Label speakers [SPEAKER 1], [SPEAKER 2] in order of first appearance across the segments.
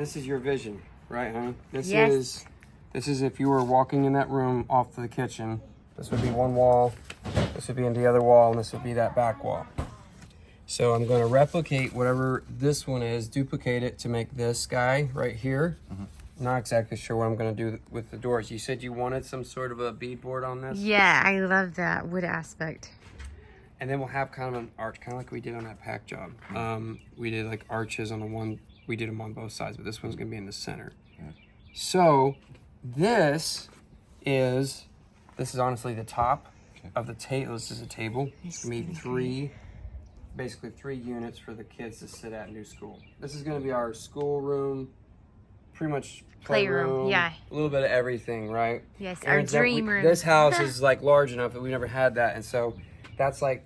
[SPEAKER 1] this is your vision, right, honey? This
[SPEAKER 2] Yes.
[SPEAKER 1] is if you were walking in that room off to the kitchen. This would be one wall, this would be in the other wall, and this would be that back wall. So I'm going to replicate whatever this one is, duplicate it to make this guy right here. Not exactly sure what I'm going to do with the doors. You said you wanted some sort of a beadboard on this?
[SPEAKER 2] Yeah, I love that wood aspect.
[SPEAKER 1] And then we'll have kind of an arch, kind of like we did on that pack job. We did like arches on the one, we did them on both sides, but this one's going to be in the center. So this is honestly the top of the table. This is a table. It's going to be basically three units for the kids to sit at and do school. This is going to be our schoolroom, pretty much playroom,
[SPEAKER 2] yeah.
[SPEAKER 1] A little bit of everything, right?
[SPEAKER 2] Yes,
[SPEAKER 1] Erin's
[SPEAKER 2] our dream room.
[SPEAKER 1] This house is like large enough that we never had that, and so that's like.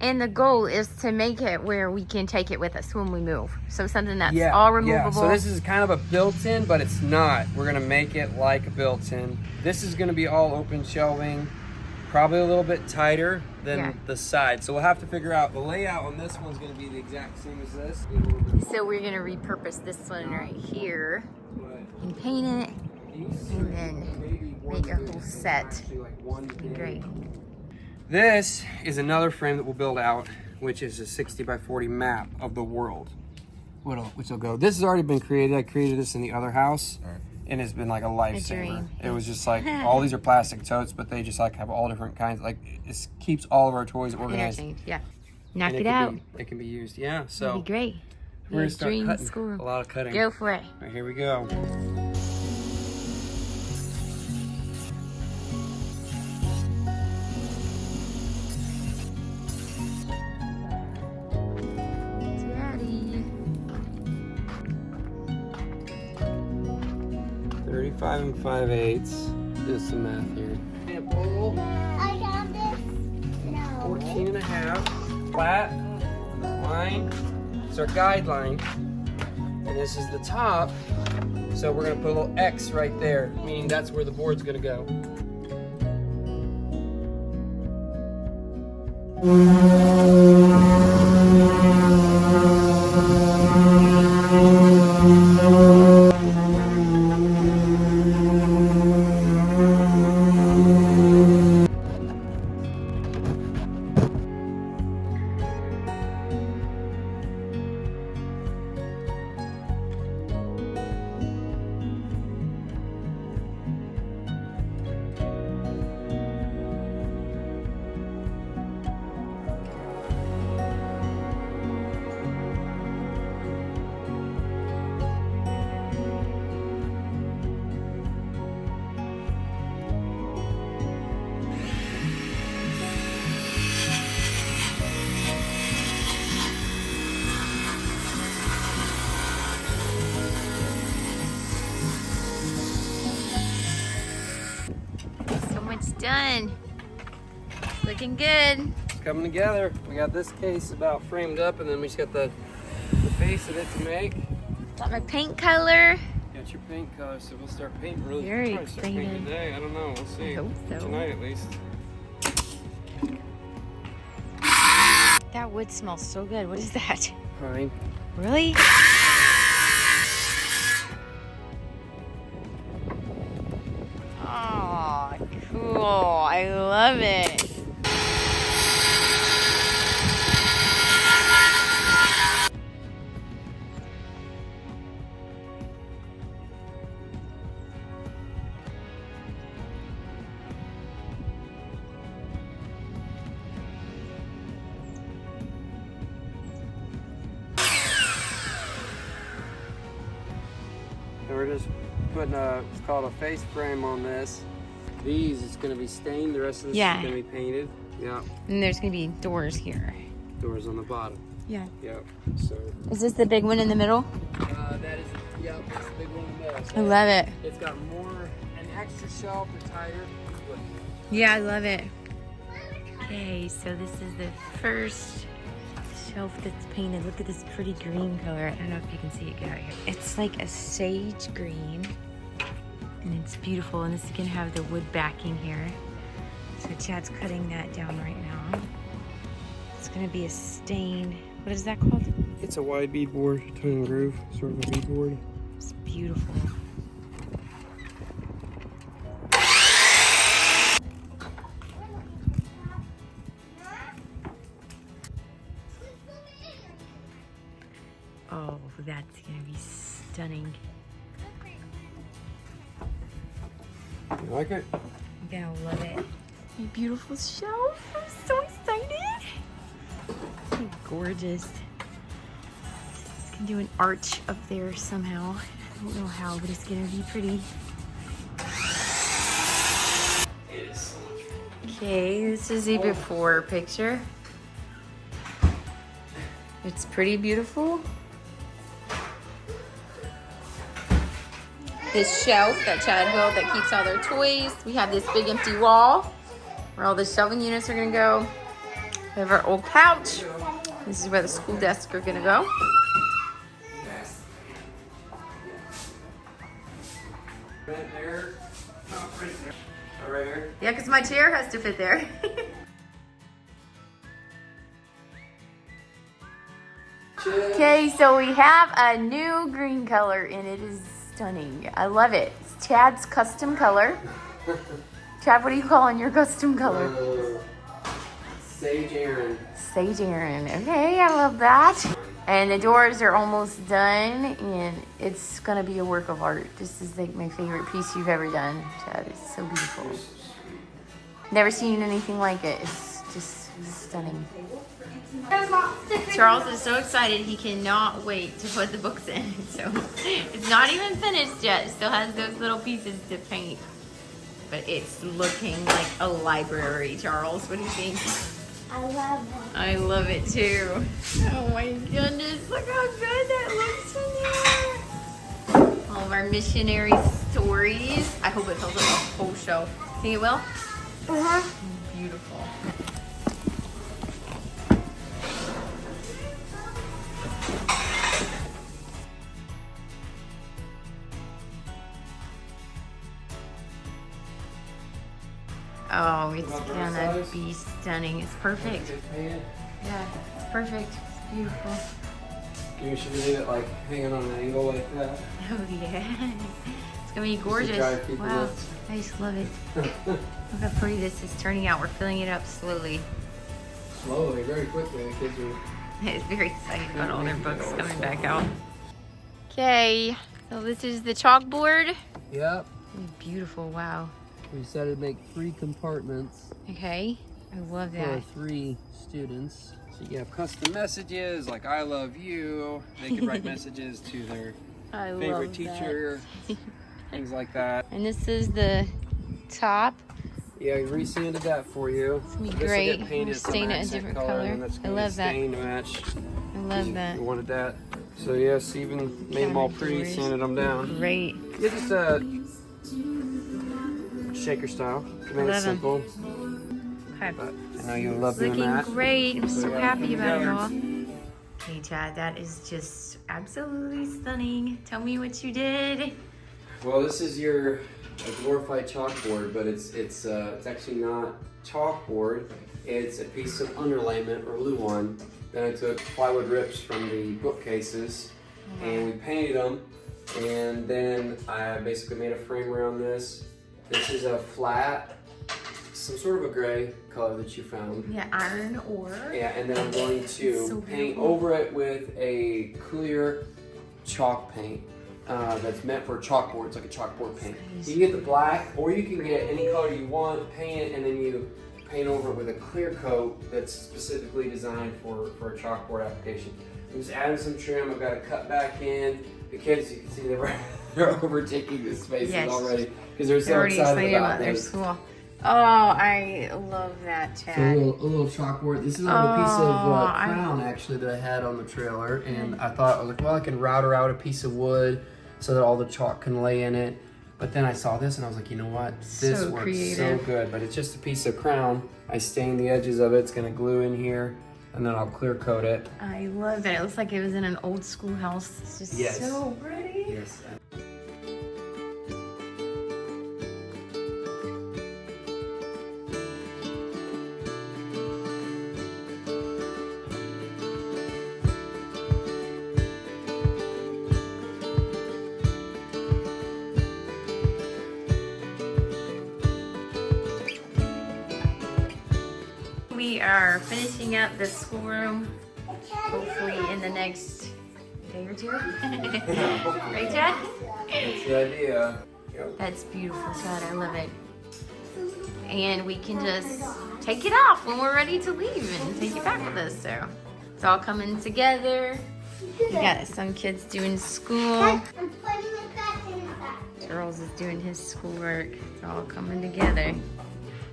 [SPEAKER 2] And the goal is to make it where we can take it with us when we move. So something that's
[SPEAKER 1] Yeah,
[SPEAKER 2] all removable.
[SPEAKER 1] Yeah. So this is kind of a built-in, but it's not. We're gonna make it like a built-in. This is gonna be all open shelving, probably a little bit tighter than the side. So we'll have to figure out the layout on this one's gonna be the exact same as this.
[SPEAKER 2] So we're gonna repurpose this one right here and paint it, and then make a whole set. Be great.
[SPEAKER 1] This is another frame that we'll build out, which is a 60 by 40 map of the world. Which will go. This has already been created. I created this in the other house, and it's been like a lifesaver. It was just like all these are plastic totes, but they just like have all different kinds. Like it keeps all of our toys organized.
[SPEAKER 2] Yeah, knock it out.
[SPEAKER 1] It can be used. Yeah, so
[SPEAKER 2] it'd be great.
[SPEAKER 1] we're gonna start cutting.
[SPEAKER 2] Schoolroom.
[SPEAKER 1] A lot of cutting.
[SPEAKER 2] Go for it.
[SPEAKER 1] All right, here we go.
[SPEAKER 2] Daddy.
[SPEAKER 1] 35 and 5/8. Do some math here. Pole,
[SPEAKER 3] I got this. No.
[SPEAKER 1] 14 and a half. Flat line. It's our guideline. And this is the top. So we're gonna put a little X right there, meaning that's where the board's gonna go.
[SPEAKER 2] It's done. It's looking good.
[SPEAKER 1] It's coming together. We got this case about framed up, and then we just got the face of it to make.
[SPEAKER 2] Got my paint color.
[SPEAKER 1] Got your paint color, so we'll start painting really.
[SPEAKER 2] Very
[SPEAKER 1] Probably start painting
[SPEAKER 2] excited.
[SPEAKER 1] today. I don't know. We'll see.
[SPEAKER 2] I hope so.
[SPEAKER 1] Tonight at least.
[SPEAKER 2] That wood smells so good. What is that?
[SPEAKER 1] Fine.
[SPEAKER 2] Really? Oh, cool. I love it.
[SPEAKER 1] And we're just putting it's called a face frame on this. These, it's going to be stained. The rest of this is going to be painted. Yeah.
[SPEAKER 2] And there's going to be doors here.
[SPEAKER 1] Doors on the bottom.
[SPEAKER 2] Yeah.
[SPEAKER 1] Yep. So.
[SPEAKER 2] Is this the big one in the middle?
[SPEAKER 1] That is, yeah, that's the big one in the middle. So
[SPEAKER 2] I love it.
[SPEAKER 1] It's got more, an extra shelf or tighter.
[SPEAKER 2] Yeah, I love it. Okay, so this is the first shelf that's painted. Look at this pretty green color. I don't know if you can see it. Get out here. It's like a sage green, and it's beautiful. And this is gonna have the wood backing here. So Chad's cutting that down right now. It's gonna be a stained. What is that called?
[SPEAKER 1] It's a wide beadboard, tongue and groove, sort of a beadboard.
[SPEAKER 2] It's beautiful. Oh, that's gonna be stunning.
[SPEAKER 1] You like it?
[SPEAKER 2] I'm gonna love it. A beautiful shelf. I'm so excited. Gorgeous. It's gonna do an arch up there somehow. I don't know how, but it's gonna be pretty.
[SPEAKER 1] It is.
[SPEAKER 2] Okay, this is a before picture. It's pretty beautiful. This shelf that Chad built that keeps all their toys. We have this big empty wall where all the shelving units are gonna go. We have our old couch. This is where the school desks are gonna go.
[SPEAKER 1] Right there. Oh, right there. Oh, right here.
[SPEAKER 2] Yeah, because my chair has to fit there. Okay, so we have a new green color and it is stunning. I love it. It's Chad's custom color. Chad, what are you calling your custom color?
[SPEAKER 1] Sage Erin.
[SPEAKER 2] Sage Erin. Okay, I love that. And the doors are almost done and it's gonna be a work of art. This is like my favorite piece you've ever done, Chad. It's so beautiful. Never seen anything like it. It's just stunning. Charles is so excited he cannot wait to put the books in. So it's not even finished yet. It still has those little pieces to paint. But it's looking like a library, Charles. What do you think?
[SPEAKER 3] I love it.
[SPEAKER 2] I love it too. Oh my goodness, look how good that looks in here. All of our missionary stories. I hope it fills up the whole show. Think it will?
[SPEAKER 3] Uh-huh.
[SPEAKER 2] Beautiful. Oh, it's gonna be stunning. It's perfect. Yeah, it's perfect. It's beautiful.
[SPEAKER 1] You should leave it like hanging on an angle like that.
[SPEAKER 2] Oh yeah. It's gonna be gorgeous.
[SPEAKER 1] drive people
[SPEAKER 2] Wow,
[SPEAKER 1] nuts.
[SPEAKER 2] I just love it. Look how pretty this is turning out. We're filling it up slowly.
[SPEAKER 1] Slowly, very quickly. The kids are.
[SPEAKER 2] It's very excited about all their books coming back out. Okay, so this is the chalkboard.
[SPEAKER 1] Yep.
[SPEAKER 2] Beautiful, wow.
[SPEAKER 1] We decided to make 3 compartments
[SPEAKER 2] Okay, I love
[SPEAKER 1] for
[SPEAKER 2] that.
[SPEAKER 1] 3 students. So you have custom messages like I love you. They can write messages to their
[SPEAKER 2] I
[SPEAKER 1] favorite
[SPEAKER 2] love
[SPEAKER 1] teacher, things like that.
[SPEAKER 2] And this is the top.
[SPEAKER 1] Yeah, we resanded that for you.
[SPEAKER 2] It's gonna be
[SPEAKER 1] This will
[SPEAKER 2] great.
[SPEAKER 1] get painted
[SPEAKER 2] We'll stain it a
[SPEAKER 1] some
[SPEAKER 2] different
[SPEAKER 1] accent
[SPEAKER 2] color.
[SPEAKER 1] and then that's
[SPEAKER 2] I
[SPEAKER 1] gonna
[SPEAKER 2] love
[SPEAKER 1] be
[SPEAKER 2] that.
[SPEAKER 1] stained to match.
[SPEAKER 2] I love that.
[SPEAKER 1] We wanted that. So yes, even made them all pretty,
[SPEAKER 2] Doors.
[SPEAKER 1] sanded them down.
[SPEAKER 2] Great.
[SPEAKER 1] Yeah, just shaker style. To make it
[SPEAKER 2] 11.
[SPEAKER 1] simple.
[SPEAKER 2] Okay.
[SPEAKER 1] But I know you love doing
[SPEAKER 2] Looking
[SPEAKER 1] that.
[SPEAKER 2] great. I'm so
[SPEAKER 1] yeah,
[SPEAKER 2] happy about it
[SPEAKER 1] together.
[SPEAKER 2] all. Okay, Chad, that is just absolutely stunning. Tell me what you did.
[SPEAKER 1] Well, this is your glorified chalkboard, but it's actually not chalkboard. It's a piece of underlayment or luan. Then I took plywood rips from the bookcases and we painted them. And then I basically made a frame around this. This is a flat, some sort of a gray color that you found.
[SPEAKER 2] Yeah, iron ore.
[SPEAKER 1] Yeah, and then I'm going to
[SPEAKER 2] So
[SPEAKER 1] paint
[SPEAKER 2] beautiful.
[SPEAKER 1] over it with a clear chalk paint that's meant for chalkboard. It's like a chalkboard paint. You can get the black, or you can get any color you want, paint it, and then you paint over it with a clear coat that's specifically designed for a chalkboard application. I'm just adding some trim. I've got to cut back in. The kids, you can see they're overtaking the spaces
[SPEAKER 2] Yes.
[SPEAKER 1] already because they're so
[SPEAKER 2] They're already excited about their
[SPEAKER 1] this.
[SPEAKER 2] school. Oh, I love that,
[SPEAKER 1] So
[SPEAKER 2] Chad.
[SPEAKER 1] a little chalkboard. This is a little piece of
[SPEAKER 2] I-
[SPEAKER 1] crown actually that I had on the trailer, and I thought, I was like, well, I can router out a piece of wood so that all the chalk can lay in it. But then I saw this and I was like, you know what? This
[SPEAKER 2] So
[SPEAKER 1] works
[SPEAKER 2] creative.
[SPEAKER 1] so good. But it's just a piece of crown. I stain the edges of it. It's gonna glue in here, and then I'll clear coat it.
[SPEAKER 2] I love that. It looks like it was in an old schoolhouse. It's just
[SPEAKER 1] Yes.
[SPEAKER 2] so pretty.
[SPEAKER 1] Yes.
[SPEAKER 2] We are finishing up the schoolroom, hopefully in the next day or two. Right, Chad?
[SPEAKER 1] That's the idea. Yep.
[SPEAKER 2] That's beautiful, Chad. I love it. And we can just take it off when we're ready to leave and take it back with us. So it's all coming together. We got some kids doing school.
[SPEAKER 3] I'm putting it back in the back.
[SPEAKER 2] Charles is doing his schoolwork. It's all coming together.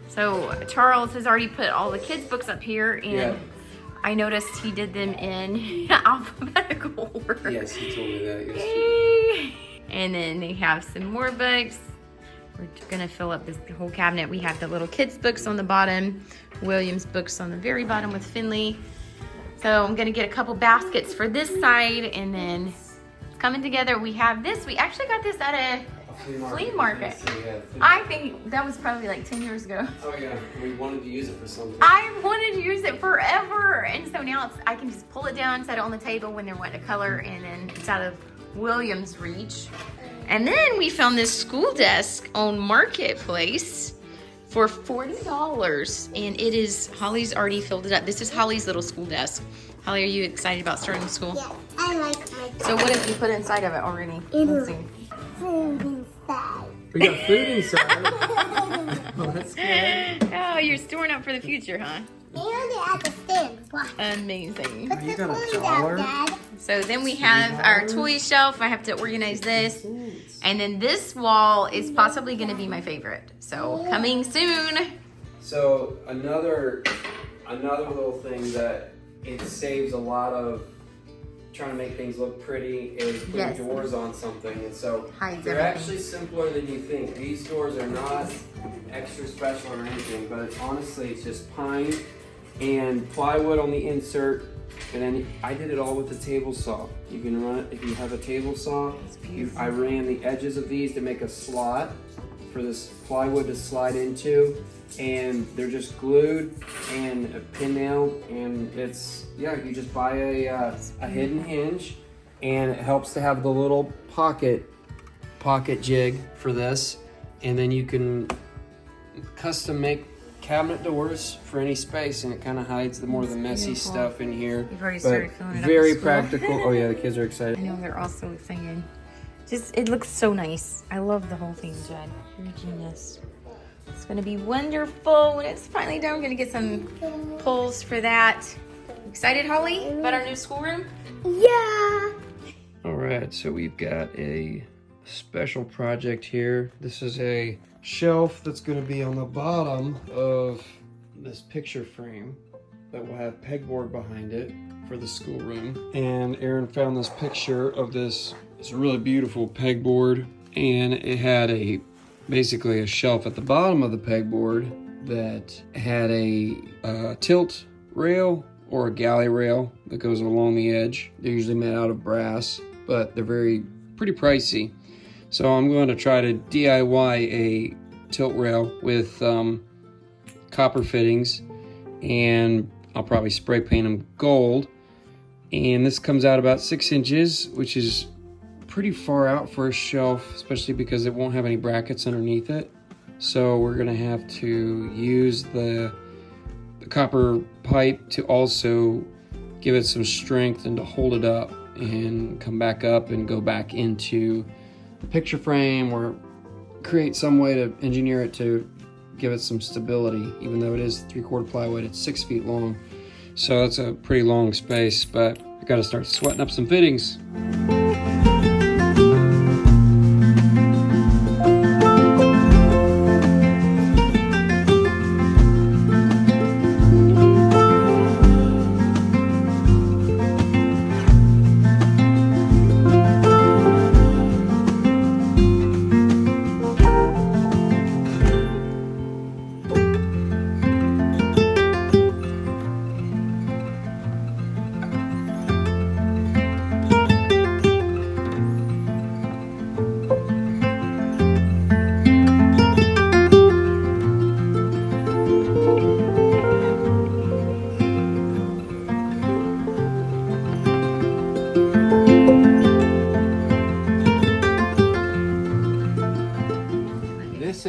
[SPEAKER 2] So Charles has already put all the kids' books up here, and
[SPEAKER 1] Yeah.
[SPEAKER 2] I noticed he did them in alphabetical order.
[SPEAKER 1] Yes, he told me that yesterday.
[SPEAKER 2] Yay! And then they have some more books. We're gonna fill up this whole cabinet. We have the little kids' books on the bottom, William's books on the very bottom with Finley. So I'm gonna get a couple baskets for this side, and then it's coming together. We have this. We actually got this at a flea market. I think that was probably like 10 years ago.
[SPEAKER 1] Oh yeah, we wanted to use it for something.
[SPEAKER 2] I wanted to use it forever, and so now I can just pull it down, set it on the table when they're wanting to color, and then it's out of William's reach. And then we found this school desk on Marketplace for $40, and it is, Holly's already filled it up. This is Holly's little school desk. Holly, are you excited about starting school?
[SPEAKER 3] Yeah, I like my
[SPEAKER 2] So what have you put inside of it already? Let's see.
[SPEAKER 3] food inside.
[SPEAKER 1] We got food inside. Oh, that's good.
[SPEAKER 2] Oh, you're storing up for the future, huh?
[SPEAKER 3] And it at the stand. Watch.
[SPEAKER 2] Amazing.
[SPEAKER 3] Put
[SPEAKER 1] You
[SPEAKER 3] the
[SPEAKER 1] got a
[SPEAKER 3] toys
[SPEAKER 1] dollar?
[SPEAKER 3] out, Dad.
[SPEAKER 2] So then we have our toy shelf. I have to organize this. And then this wall is possibly going to be my favorite. So coming soon.
[SPEAKER 1] So another little thing that it saves a lot of trying to make things look pretty is putting
[SPEAKER 2] Yes.
[SPEAKER 1] doors on something, and so
[SPEAKER 2] Hides
[SPEAKER 1] they're
[SPEAKER 2] everything.
[SPEAKER 1] actually simpler than you think. These doors are not extra special or anything, but honestly it's just pine and plywood on the insert, and then I did it all with the table saw. You can run it if you have a table saw. I ran the edges of these to make a slot for this plywood to slide into, and they're just glued and pin nailed, and it's, yeah, you just buy a hidden hinge, and it helps to have the little pocket jig for this, and then you can custom make cabinet doors for any space, and it kind of hides the more of the messy
[SPEAKER 2] beautiful.
[SPEAKER 1] stuff in here.
[SPEAKER 2] You've already
[SPEAKER 1] But
[SPEAKER 2] started filling it up
[SPEAKER 1] very
[SPEAKER 2] at school.
[SPEAKER 1] practical. Oh yeah, the kids are
[SPEAKER 2] I
[SPEAKER 1] excited.
[SPEAKER 2] know they're all so excited. Just, it looks so nice. I love the whole thing, Jed. You're a genius. It's gonna be wonderful when it's finally done. We're gonna get some pulls for that. Excited, Holly, about our new schoolroom?
[SPEAKER 3] Yeah.
[SPEAKER 1] All right, so we've got a special project here. This is a shelf that's going to be on the bottom of this picture frame that will have pegboard behind it for the schoolroom. And Erin found this picture of this really beautiful pegboard, and it had basically a shelf at the bottom of the pegboard that had a tilt rail or a galley rail that goes along the edge. They're usually made out of brass, but they're pretty pricey. So I'm going to try to DIY a tilt rail with copper fittings, and I'll probably spray paint them gold. And this comes out about 6 inches, which is pretty far out for a shelf, especially because it won't have any brackets underneath it. So we're gonna have to use the copper pipe to also give it some strength and to hold it up and come back up and go back into the picture frame, or create some way to engineer it to give it some stability. Even though it is 3/4 plywood, it's 6 feet long, so it's a pretty long space, but I gotta start sweating up some fittings.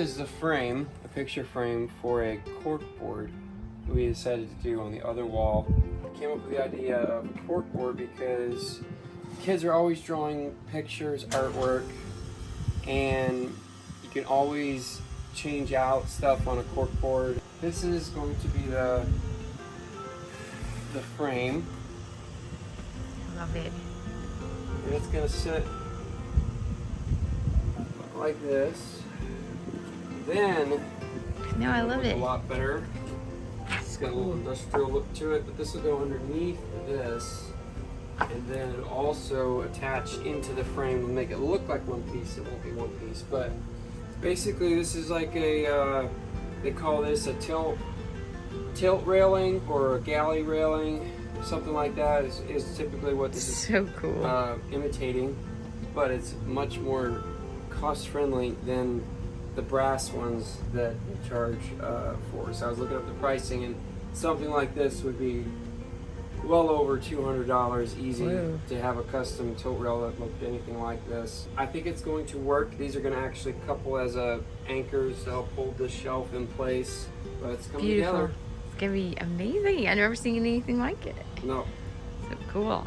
[SPEAKER 1] is the frame, a picture frame for a cork board that we decided to do on the other wall. I came up with the idea of a cork board because kids are always drawing pictures, artwork, and you can always change out stuff on a cork board. This is going to be the frame.
[SPEAKER 2] I love it.
[SPEAKER 1] And it's going to sit like this. Then
[SPEAKER 2] No, I love
[SPEAKER 1] a
[SPEAKER 2] it.
[SPEAKER 1] lot better. It's got a little industrial look to it, but this will go underneath this, and then it'll also attach into the frame and make it look like one piece. It won't be one piece, but basically this is like a they call this a tilt railing or a galley railing, something like that is typically what this is
[SPEAKER 2] So cool.
[SPEAKER 1] imitating, but it's much more cost friendly than the brass ones that you charge for. So I was looking up the pricing, and something like this would be well over $200 easy.
[SPEAKER 2] Whoa.
[SPEAKER 1] To have a custom tilt rail that looked anything like this. I think it's going to work. These are going to actually couple as anchors to help hold this shelf in place, but it's coming
[SPEAKER 2] Beautiful.
[SPEAKER 1] together.
[SPEAKER 2] It's gonna be amazing. I've never seen anything like it.
[SPEAKER 1] No.
[SPEAKER 2] So cool.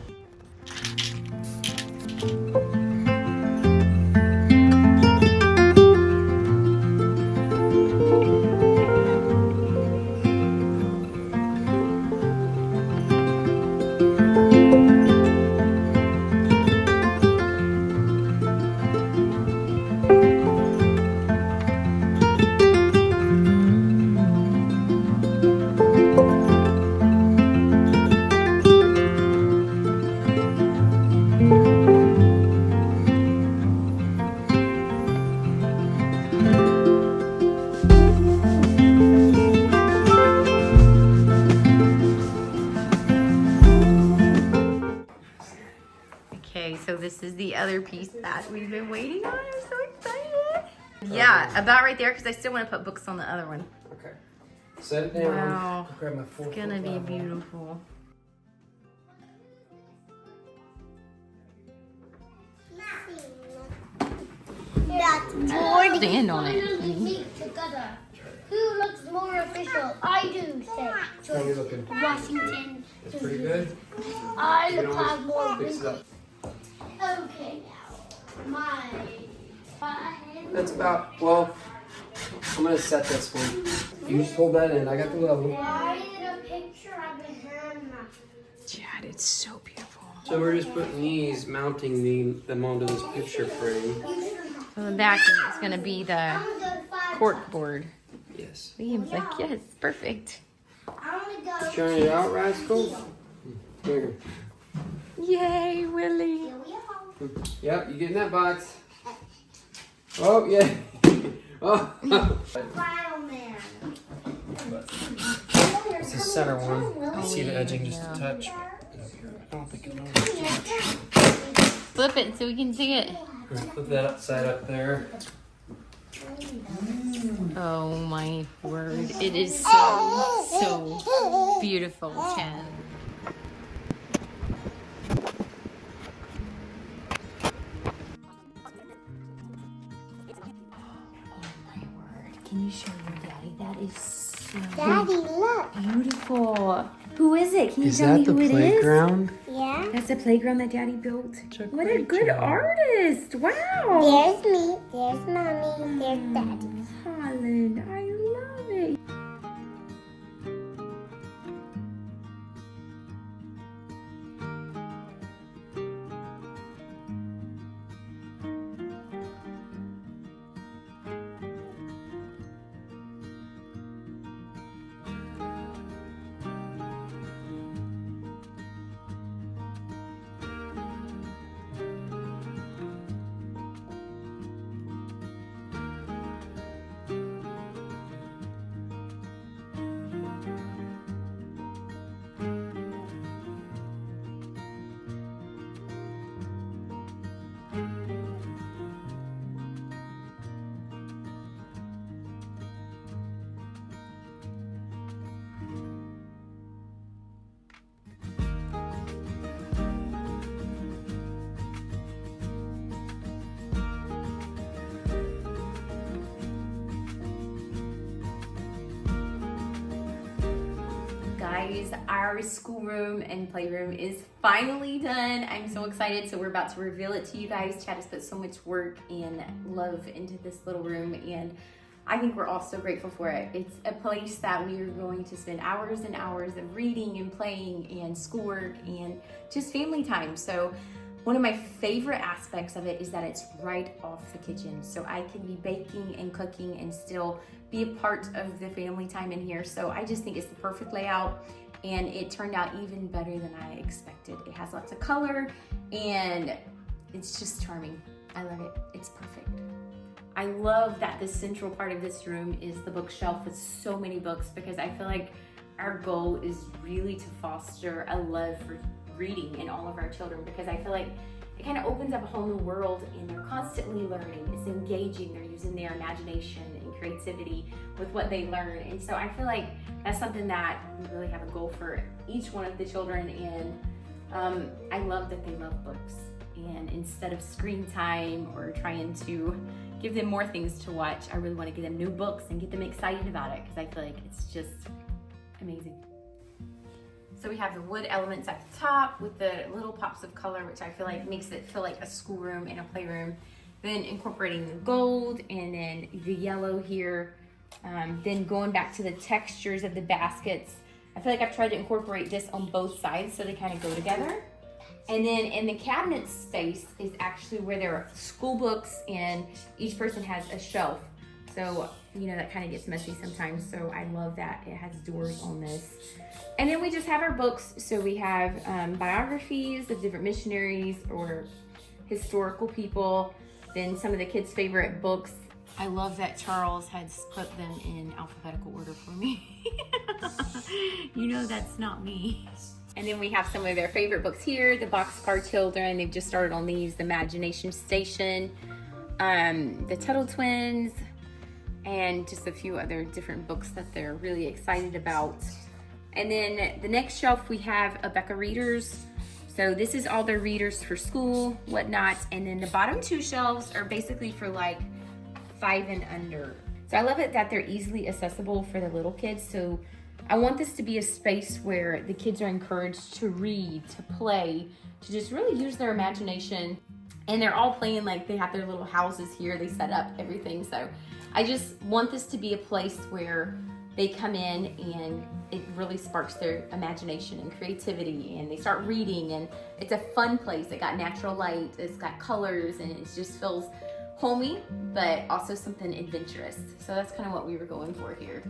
[SPEAKER 2] Okay, so this is the other piece that we've been waiting on. I'm so excited. Yeah, about right there, because I still want to put books on the other one.
[SPEAKER 1] Okay. Set it down.
[SPEAKER 2] Wow.
[SPEAKER 1] I'll grab my 4
[SPEAKER 2] It's gonna be beautiful.
[SPEAKER 3] That's more
[SPEAKER 2] Stand on it.
[SPEAKER 3] together. Who looks more official? I do, say.
[SPEAKER 1] How are you looking?
[SPEAKER 3] Washington.
[SPEAKER 1] It's pretty good.
[SPEAKER 3] I
[SPEAKER 1] You can
[SPEAKER 3] look
[SPEAKER 1] always
[SPEAKER 3] like more
[SPEAKER 1] fix it up.
[SPEAKER 3] Okay, now. My five.
[SPEAKER 1] That's about, well, I'm going to set this one. You just hold that in. I got the level.
[SPEAKER 3] Why is a picture of a hammer?
[SPEAKER 2] Chad, it's so beautiful.
[SPEAKER 1] So we're just putting these, mounting them onto this picture frame.
[SPEAKER 2] So the back is gonna be the
[SPEAKER 3] I'm gonna go to five.
[SPEAKER 2] cork board.
[SPEAKER 1] Yes.
[SPEAKER 2] Liam's like, yes, perfect.
[SPEAKER 3] I wanna go.
[SPEAKER 1] Trying it out, Rascal? Here.
[SPEAKER 2] Yay, Willie.
[SPEAKER 3] Here we go.
[SPEAKER 1] Yep, you get in that box. Oh, yeah. Oh.
[SPEAKER 3] Final man.
[SPEAKER 1] It's the center one. You see the edging just a touch. I don't think it knows.
[SPEAKER 2] Flip it so we can see it.
[SPEAKER 1] Put that upside up there.
[SPEAKER 2] Oh my word. It is so beautiful, Chad. Can you show your daddy? That is so
[SPEAKER 3] Daddy, look.
[SPEAKER 2] beautiful. Who is it? Can you
[SPEAKER 1] Is
[SPEAKER 2] tell
[SPEAKER 1] that
[SPEAKER 2] me
[SPEAKER 1] the
[SPEAKER 2] who it is?
[SPEAKER 1] playground?
[SPEAKER 3] Yeah.
[SPEAKER 2] That's the playground that Daddy built.
[SPEAKER 1] Check
[SPEAKER 2] What a good
[SPEAKER 1] job.
[SPEAKER 2] artist! Wow.
[SPEAKER 3] There's me. There's mommy. There's daddy.
[SPEAKER 2] Holland, I love it.
[SPEAKER 4] guys, our schoolroom and playroom is finally done. I'm so excited. So we're about to reveal it to you guys. Chad has put so much work and love into this little room, and I think we're all so grateful for it. It's a place that we are going to spend hours and hours of reading and playing and schoolwork and just family time. So one of my favorite aspects of it is that it's right off the kitchen. So I can be baking and cooking and still be a part of the family time in here. So I just think it's the perfect layout, and it turned out even better than I expected. It has lots of color and it's just charming. I love it. It's perfect. I love that the central part of this room is the bookshelf with so many books, because I feel like our goal is really to foster a love for reading in all of our children, because I feel like it kind of opens up a whole new world and they're constantly learning. It's engaging, they're using their imagination and creativity with what they learn. And so I feel like that's something that we really have a goal for each one of the children. And I love that they love books. And instead of screen time or trying to give them more things to watch, I really want to give them new books and get them excited about it, because I feel like it's just amazing. So we have the wood elements at the top with the little pops of color, which I feel like makes it feel like a schoolroom and a playroom. Then incorporating the gold and then the yellow here. Then going back to the textures of the baskets. I feel like I've tried to incorporate this on both sides so they kind of go together. And then in the cabinet space is actually where there are school books, and each person has a shelf. So, you know, that kind of gets messy sometimes. So I love that it has doors on this. And then we just have our books. So we have biographies of different missionaries or historical people. Then some of the kids' favorite books. I love that Charles has put them in alphabetical order for me. You know that's not me. And then we have some of their favorite books here. The Boxcar Children, they've just started on these. The Imagination Station, the Tuttle Twins, and just a few other different books that they're really excited about. And then the next shelf we have a Becca Readers. So this is all their readers for school, whatnot. And then the bottom two shelves are basically for like 5 and under. So I love it that they're easily accessible for the little kids. So I want this to be a space where the kids are encouraged to read, to play, to just really use their imagination. And they're all playing, like they have their little houses here. They set up everything. So I just want this to be a place where they come in and it really sparks their imagination and creativity, and they start reading, and it's a fun place. It got natural light, it's got colors, and it just feels homey, but also something adventurous. So that's kind of what we were going for here.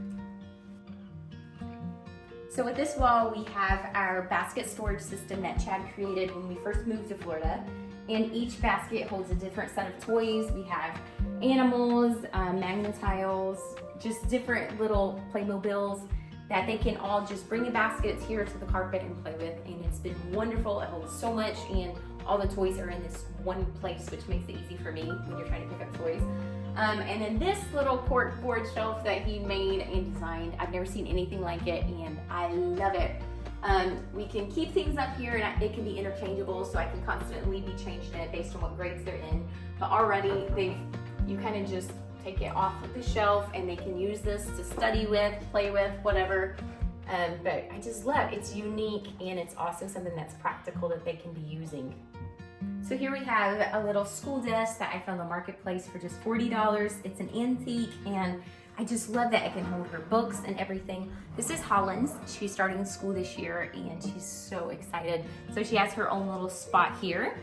[SPEAKER 4] So with this wall, we have our basket storage system that Chad created when we first moved to Florida. And each basket holds a different set of toys. We have animals, Magnetiles, just different little Playmobiles that they can all just bring the baskets here to the carpet and play with. And it's been wonderful. It holds so much, and all the toys are in this one place, which makes it easy for me when you're trying to pick up toys. And then this little cork board shelf that he made and designed, I've never seen anything like it, and I love it. We can keep things up here, and it can be interchangeable, so I can constantly be changing it based on what grades they're in. But already you kind of just take it off of the shelf, and they can use this to study with, play with, whatever. But I just love it. It's unique, and it's also something that's practical that they can be using. So here we have a little school desk that I found on the marketplace for just $40. It's an antique, and I just love that it can hold her books and everything. This is Holland's. She's starting school this year, and she's so excited. So she has her own little spot here.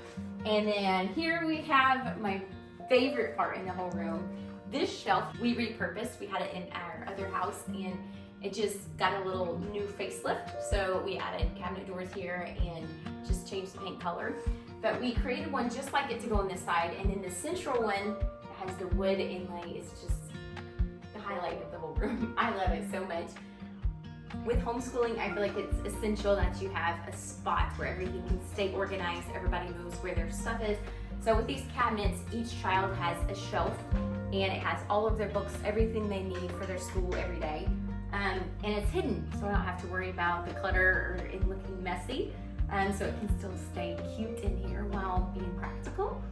[SPEAKER 4] And then here we have my favorite part in the whole room. This shelf we repurposed. We had it in our other house, and it just got a little new facelift. So we added cabinet doors here and just changed the paint color. But we created one just like it to go on this side. And then the central one that has the wood inlay is just the highlight of the whole room. I love it so much. With homeschooling, I feel like it's essential that you have a spot where everything can stay organized. Everybody knows where their stuff is. So with these cabinets, each child has a shelf, and it has all of their books, everything they need for their school every day. And it's hidden, so I don't have to worry about the clutter or it looking messy. So it can still stay cute in here while being practical.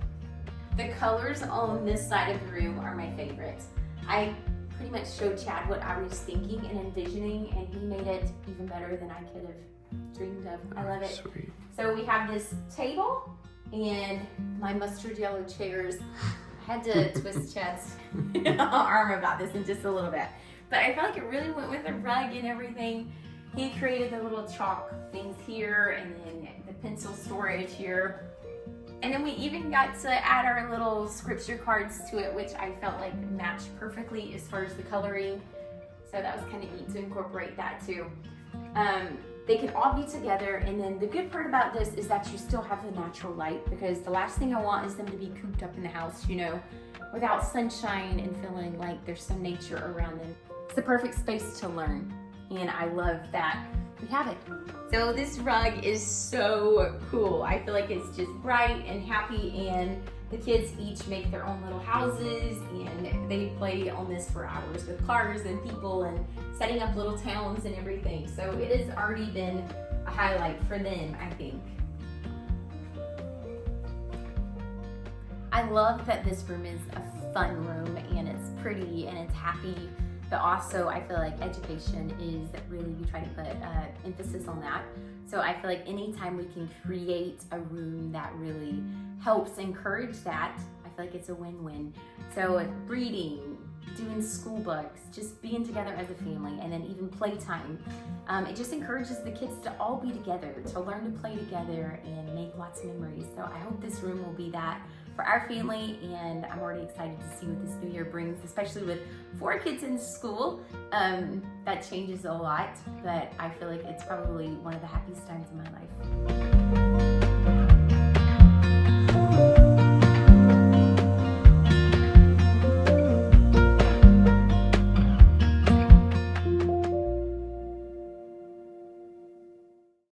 [SPEAKER 4] The colors on this side of the room are my favorites. I pretty much showed Chad what I was thinking and envisioning, and he made it even better than I could have dreamed of. I love it.
[SPEAKER 1] Sweet.
[SPEAKER 4] So we have this table and my mustard yellow chairs. I had to twist Chad's arm about this in just a little bit, but I felt like it really went with the rug and everything. He created the little chalk things here, and then the pencil storage here. And then we even got to add our little scripture cards to it, which I felt like matched perfectly as far as the coloring. So that was kind of neat to incorporate that too. They can all be together, and then the good part about this is that you still have the natural light, because the last thing I want is them to be cooped up in the house, you know, without sunshine and feeling like there's some nature around them. It's the perfect space to learn, and I love that we have it. So this rug is so cool. I feel like it's just bright and happy, and the kids each make their own little houses, and they play on this for hours with cars and people and setting up little towns and everything. So it has already been a highlight for them, I think. I love that this room is a fun room, and it's pretty and it's happy, but also I feel like education is really, we try to put emphasis on that. So I feel like anytime we can create a room that really helps encourage that, I feel like it's a win-win. So reading, doing school books, just being together as a family, and then even playtime. It just encourages the kids to all be together, to learn to play together and make lots of memories. So I hope this room will be that for our family, and I'm already excited to see what this new year brings, especially with 4 kids in school. That changes a lot, but I feel like it's probably one of the happiest times of my life.